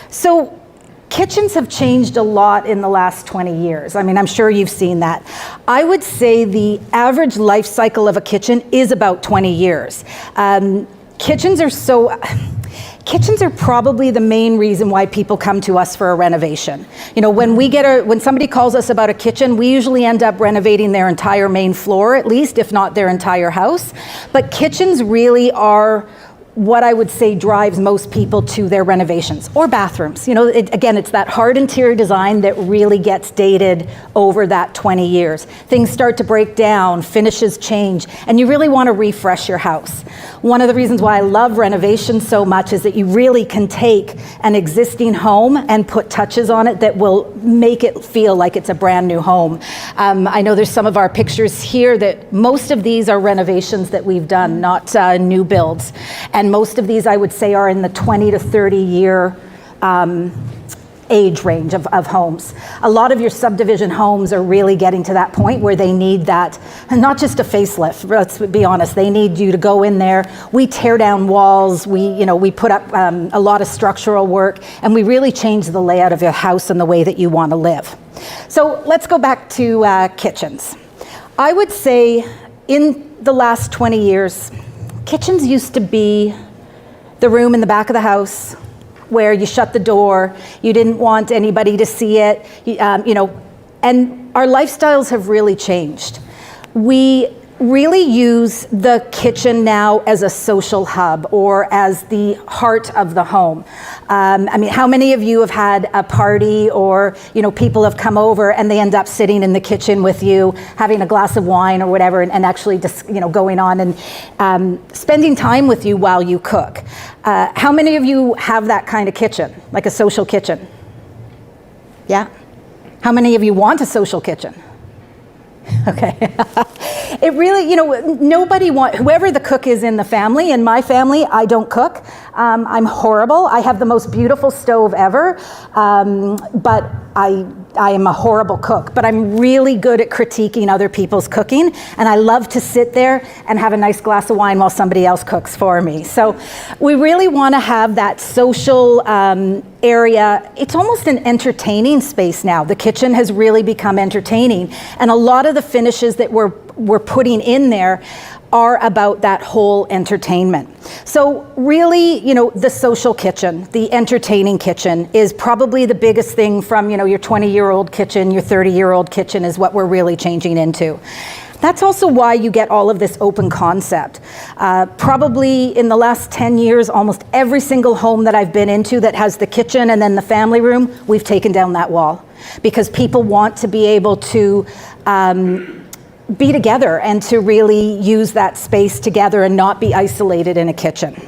So kitchens have changed a lot in the last 20 years. I mean, I'm sure you've seen that. I would say the average life cycle of a kitchen is about 20 years. Kitchens are probably the main reason why people come to us for a renovation. You know, when somebody calls us about a kitchen, we usually end up renovating their entire main floor, at least, if not their entire house. But kitchens really are what I would say drives most people to their renovations, or bathrooms. You know, again, it's that hard interior design that really gets dated over that 20 years. Things start to break down, finishes change, and you really want to refresh your house. One of the reasons why I love renovation so much is that you really can take an existing home and put touches on it that will make it feel like it's a brand new home. I know there's some of our pictures here that most of these are renovations that we've done, not new builds. And most of these, I would say, are in the 20 to 30 year age range of homes. A lot of your subdivision homes are really getting to that point where they need that, and not just a facelift, let's be honest, they need you to go in there. We tear down walls, we put up a lot of structural work, and we really change the layout of your house and the way that you want to live. So let's go back to kitchens. I would say in the last 20 years, kitchens used to be the room in the back of the house where you shut the door, you didn't want anybody to see it, and our lifestyles have really changed. We really use the kitchen now as a social hub or as the heart of the home. I mean, how many of you have had a party or, people have come over and they end up sitting in the kitchen with you, having a glass of wine or whatever, and actually just, going on and spending time with you while you cook. How many of you have that kind of kitchen, like a social kitchen? Yeah? How many of you want a social kitchen? Okay. It really, whoever the cook is in the family, in my family, I don't cook. I'm horrible. I have the most beautiful stove ever, but I am a horrible cook, but I'm really good at critiquing other people's cooking, and I love to sit there and have a nice glass of wine while somebody else cooks for me. So we really want to have that social area. It's almost an entertaining space now. The kitchen has really become entertaining, and a lot of the finishes that we're putting in there are about that whole entertainment. So really, the social kitchen, the entertaining kitchen is probably the biggest thing from, your 20-year-old kitchen, your 30-year-old kitchen is what we're really changing into. That's also why you get all of this open concept. Probably in the last 10 years, almost every single home that I've been into that has the kitchen and then the family room, we've taken down that wall because people want to be able to be together and to really use that space together and not be isolated in a kitchen.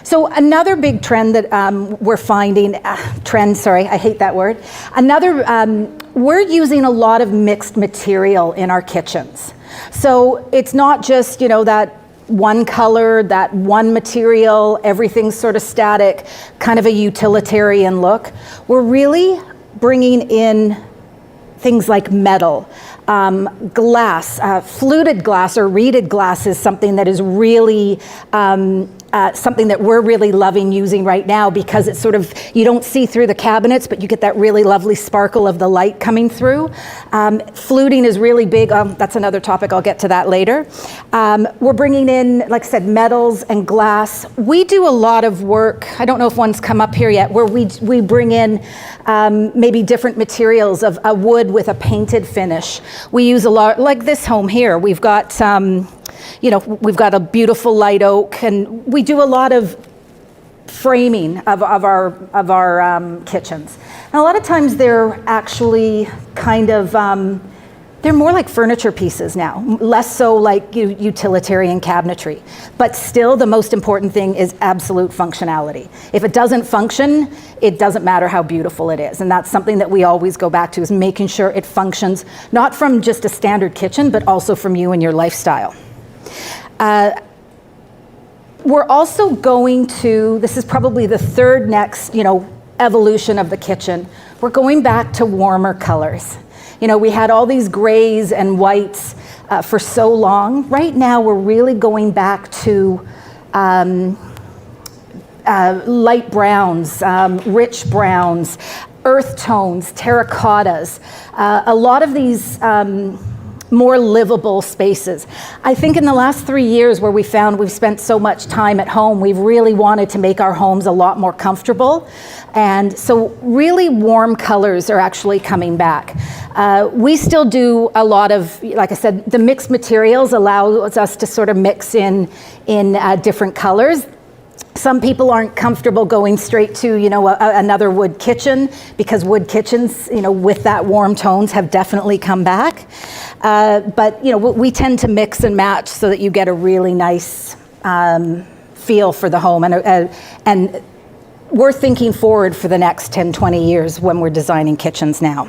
So another big trend that we're finding, I hate that word. We're using a lot of mixed material in our kitchens. So it's not just, that one color, that one material, everything's sort of static, kind of a utilitarian look. We're really bringing in things like metal, glass, fluted glass or reeded glass is something that is really something that we're really loving using right now because it's sort of, you don't see through the cabinets, but you get that really lovely sparkle of the light coming through. Fluting is really big. That's another topic. I'll get to that later. We're bringing in, like I said, metals and glass. We do a lot of work. I don't know if one's come up here yet, where we bring in maybe different materials of a wood with a painted finish. We use a lot, like this home here. We've got we've got a beautiful light oak, and we do a lot of framing of our kitchens. And a lot of times they're actually kind of, they're more like furniture pieces now, less so like utilitarian cabinetry. But still, the most important thing is absolute functionality. If it doesn't function, it doesn't matter how beautiful it is. And that's something that we always go back to, is making sure it functions, not from just a standard kitchen, but also from you and your lifestyle. We're also going to, this is probably the third next, evolution of the kitchen. We're going back to warmer colors. We had all these grays and whites for so long. Right now, we're really going back to light browns, rich browns, earth tones, terracottas, a lot of these more livable spaces. I think in the last 3 years where we found we've spent so much time at home, we've really wanted to make our homes a lot more comfortable. And so really warm colors are actually coming back. We still do a lot of, like I said, the mixed materials allows us to sort of mix in different colors. Some people aren't comfortable going straight to, another wood kitchen, because wood kitchens, with that warm tones have definitely come back. But we tend to mix and match so that you get a really nice feel for the home. And we're thinking forward for the next 10, 20 years when we're designing kitchens now.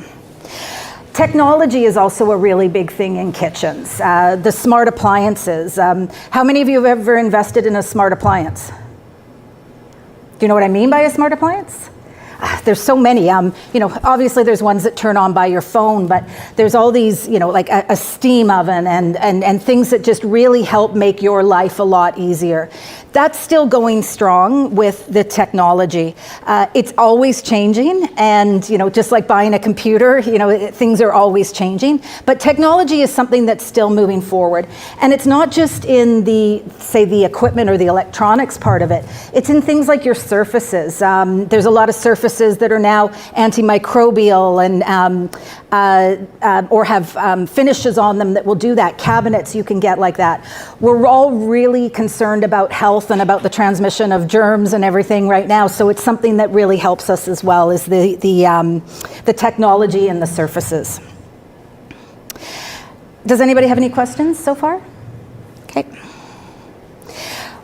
Technology is also a really big thing in kitchens. The smart appliances. How many of you have ever invested in a smart appliance? Do you know what I mean by a smart appliance? There's so many. Obviously there's ones that turn on by your phone, but there's all these, like a steam oven and things that just really help make your life a lot easier. That's still going strong with the technology. It's always changing, and just like buying a computer, things are always changing. But technology is something that's still moving forward, and it's not just in the equipment or the electronics part of it. It's in things like your surfaces. There's a lot of surfaces that are now antimicrobial and or have finishes on them that will do that. Cabinets you can get like that. We're all really concerned about health and about the transmission of germs and everything right now, so it's something that really helps us as well, is the technology and the surfaces. Does anybody have any questions so far? Okay.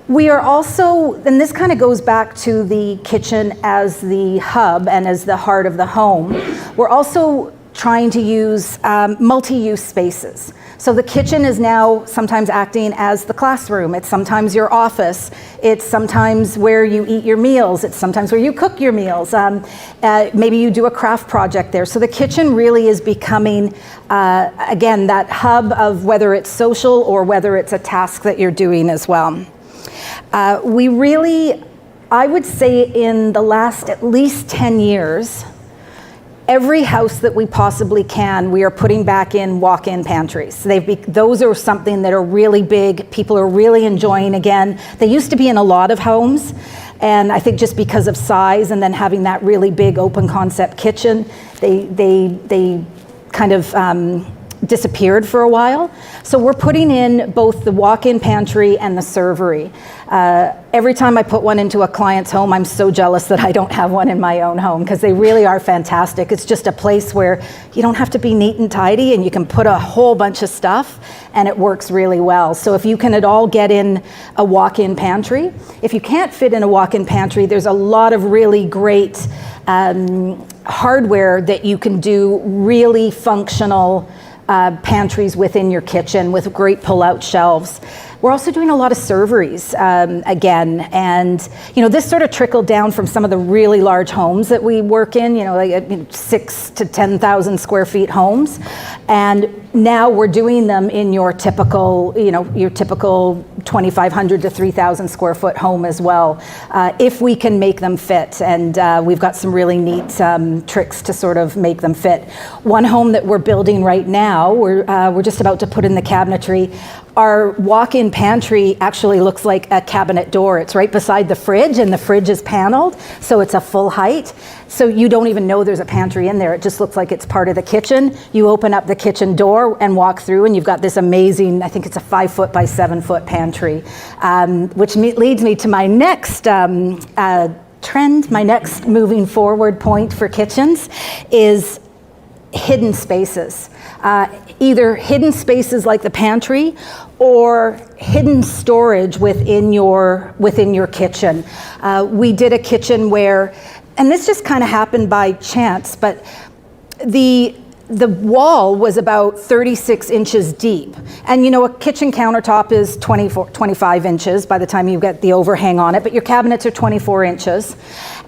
We are also, and this kind of goes back to the kitchen as the hub and as the heart of the home, we're also trying to use multi-use spaces. So the kitchen is now sometimes acting as the classroom. It's sometimes your office. It's sometimes where you eat your meals. It's sometimes where you cook your meals. Maybe you do a craft project there. So the kitchen really is becoming, again, that hub of whether it's social or whether it's a task that you're doing as well. We really, I would say in the last at least 10 years, every house that we possibly can, we are putting back in walk-in pantries. Those are something that are really big. People are really enjoying again. They used to be in a lot of homes, and I think just because of size and then having that really big open concept kitchen, they kind of disappeared for a while. So we're putting in both the walk-in pantry and the servery. Every time I put one into a client's home, I'm so jealous that I don't have one in my own home, because they really are fantastic. It's just a place where you don't have to be neat and tidy, and you can put a whole bunch of stuff and it works really well. So if you can at all get in a walk-in pantry, if you can't fit in a walk-in pantry, there's a lot of really great hardware that you can do really functional pantries within your kitchen with great pull-out shelves. We're also doing a lot of serveries again, and this sort of trickled down from some of the really large homes that we work in, like 6,000 to 10,000 square feet homes, and now we're doing them in your typical, your typical 2,500 to 3,000 square foot home as well, if we can make them fit. And we've got some really neat tricks to sort of make them fit. One home that we're building right now, we're just about to put in the cabinetry. Our walk-in pantry actually looks like a cabinet door. It's right beside the fridge, and the fridge is paneled, so it's a full height. So you don't even know there's a pantry in there. It just looks like it's part of the kitchen. You open up the kitchen door and walk through, and you've got this amazing, I think it's a 5 foot by 7 foot pantry, which leads me to my next trend, my next moving forward point for kitchens is hidden spaces. Either hidden spaces like the pantry or hidden storage within your kitchen. We did a kitchen where, and this just kind of happened by chance, but the wall was about 36 inches deep. And a kitchen countertop is 25 inches by the time you get the overhang on it, but your cabinets are 24 inches.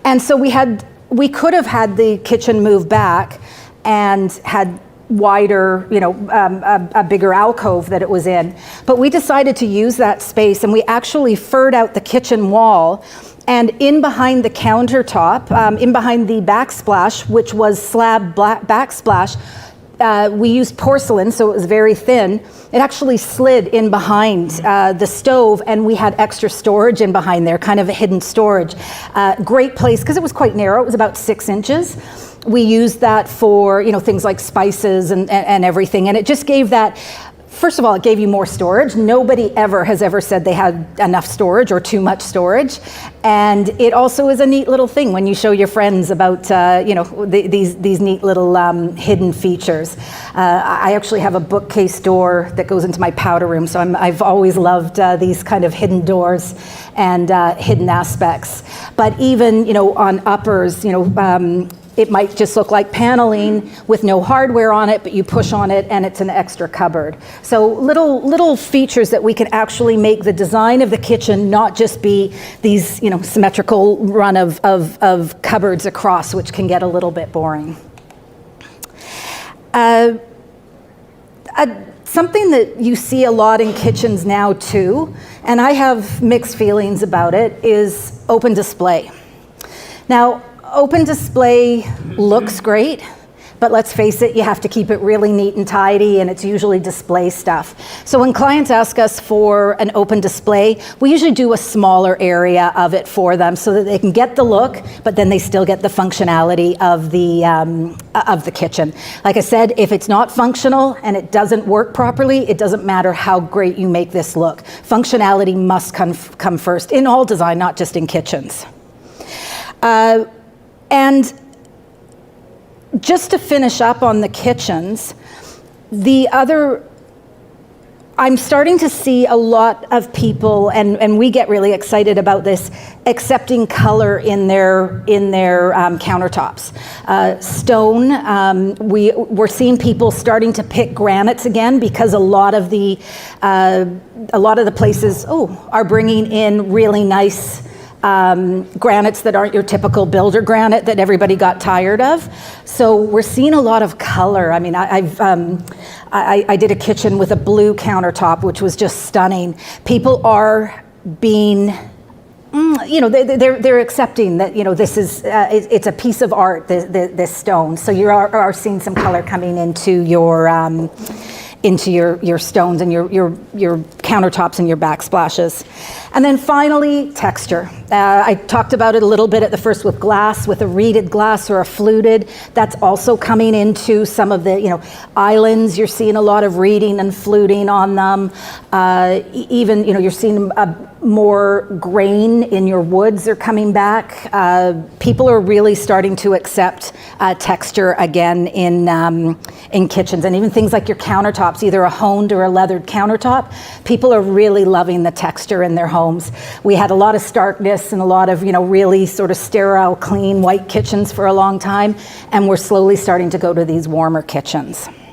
And so we could have had the kitchen move back and had wider, a bigger alcove that it was in. But we decided to use that space, and we actually furred out the kitchen wall, and in behind the countertop, in behind the backsplash, which was slab backsplash, we used porcelain, so it was very thin. It actually slid in behind the stove, and we had extra storage in behind there, kind of a hidden storage. Great place, because it was quite narrow. It was about 6 inches. We used that for, things like spices and everything, and it just gave that. First of all, it gave you more storage. Nobody has ever said they had enough storage or too much storage. And it also is a neat little thing when you show your friends about, these neat little hidden features. I actually have a bookcase door that goes into my powder room, so I've always loved these kind of hidden doors and hidden aspects. But even, on uppers, it might just look like paneling with no hardware on it, but you push on it and it's an extra cupboard. So little features that we can actually make the design of the kitchen not just be these, symmetrical run of cupboards across, which can get a little bit boring. Something that you see a lot in kitchens now too, and I have mixed feelings about it, is open display. Now, open display looks great, but let's face it, you have to keep it really neat and tidy, and it's usually display stuff. So when clients ask us for an open display, we usually do a smaller area of it for them so that they can get the look, but then they still get the functionality of the kitchen. Like I said, if it's not functional and it doesn't work properly, it doesn't matter how great you make this look. Functionality must come first in all design, not just in kitchens. And just to finish up on the kitchens, I'm starting to see a lot of people, and we get really excited about this, accepting color in their countertops. Stone, we're seeing people starting to pick granites again, because a lot of the places are bringing in really nice granites that aren't your typical builder granite that everybody got tired of. So we're seeing a lot of color. I mean, I did a kitchen with a blue countertop, which was just stunning. People are being, they're accepting that, this is, it's a piece of art, this stone. So you are seeing some color coming into your stones and your countertops and your backsplashes. And then finally, texture. I talked about it a little bit at the first with glass, with a reeded glass or a fluted. That's also coming into some of the, islands. You're seeing a lot of reeding and fluting on them. Even, you're seeing more grain in your woods are coming back. People are really starting to accept texture again in kitchens, and even things like your countertops, either a honed or a leathered countertop. People are really loving the texture in their homes. We had a lot of starkness and a lot of, really sort of sterile, clean, white kitchens for a long time, and we're slowly starting to go to these warmer kitchens.